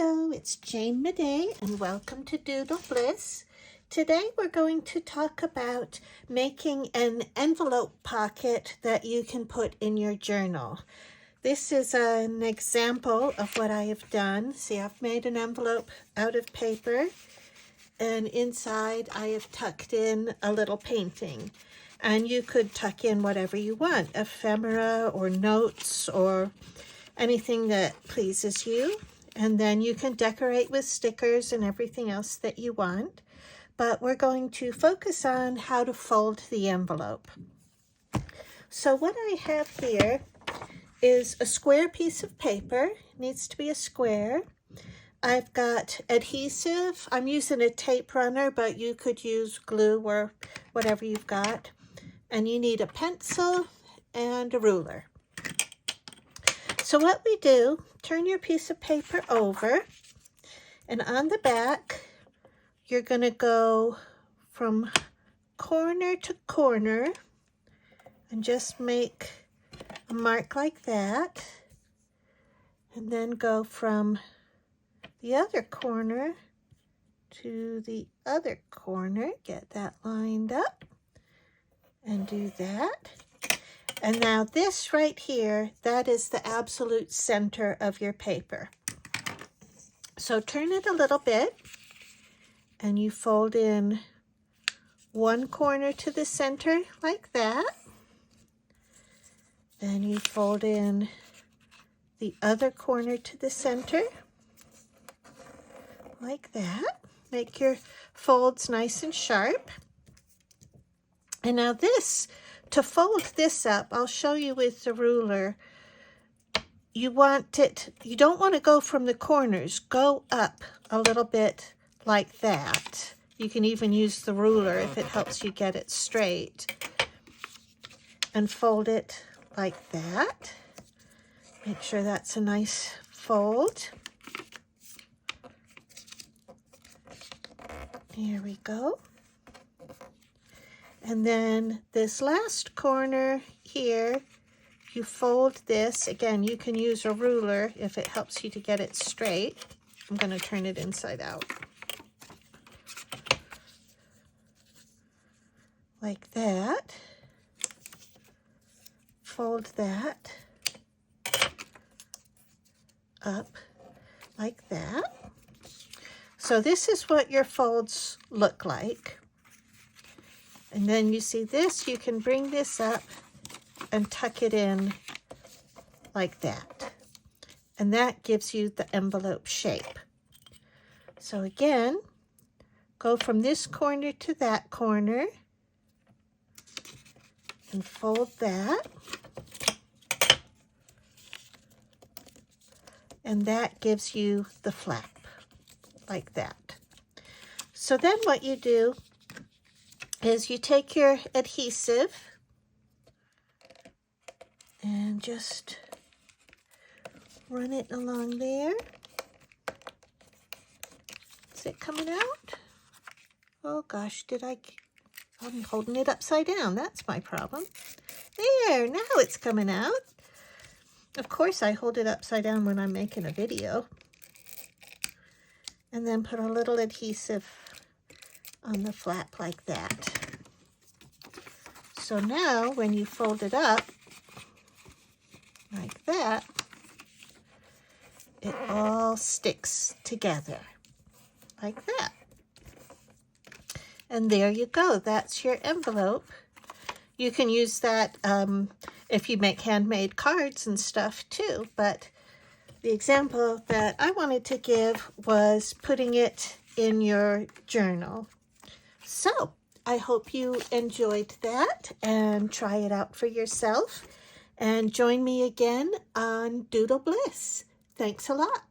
Hello, it's Jane Madej and welcome to Doodle Bliss. Today we're going to talk about making an envelope pocket that you can put in your journal. This is an example of what I have done. See, I've made an envelope out of paper and inside I have tucked in a little painting. And you could tuck in whatever you want, ephemera or notes or anything that pleases you. And then you can decorate with stickers and everything else that you want. But we're going to focus on how to fold the envelope. So what I have here is a square piece of paper. It needs to be a square. I've got adhesive. I'm using a tape runner, but you could use glue or whatever you've got. And you need a pencil and a ruler. So what we do, turn your piece of paper over, and on the back, you're going to go from corner to corner and just make a mark like that, and then go from the other corner to the other corner, get that lined up, and do that. And now this right here, that is the absolute center of your paper. So turn it a little bit and you fold in one corner to the center like that. Then you fold in the other corner to the center like that. Make your folds nice and sharp. And now this, to fold this up, I'll show you with the ruler. You don't want to go from the corners. Go up a little bit like that. You can even use the ruler if it helps you get it straight. And fold it like that. Make sure that's a nice fold. Here we go. And then this last corner here, you fold this. Again, you can use a ruler if it helps you to get it straight. I'm going to turn it inside out. Like that. Fold that up like that. So this is what your folds look like. And then you see this, you can bring this up and tuck it in like that. And that gives you the envelope shape. So again, go from this corner to that corner and fold that. And that gives you the flap like that. So then what you do is you take your adhesive and just run it along there. Is it coming out? Oh gosh, I'm holding it upside down. That's my problem. There, now it's coming out. Of course, I hold it upside down when I'm making a video. And then put a little adhesive on the flap like that. So now when you fold it up like that, it all sticks together like that. And there you go. That's your envelope. You can use that if you make handmade cards and stuff too, but the example that I wanted to give was putting it in your journal. So I hope you enjoyed that and try it out for yourself. And join me again on Doodle Bliss. Thanks a lot.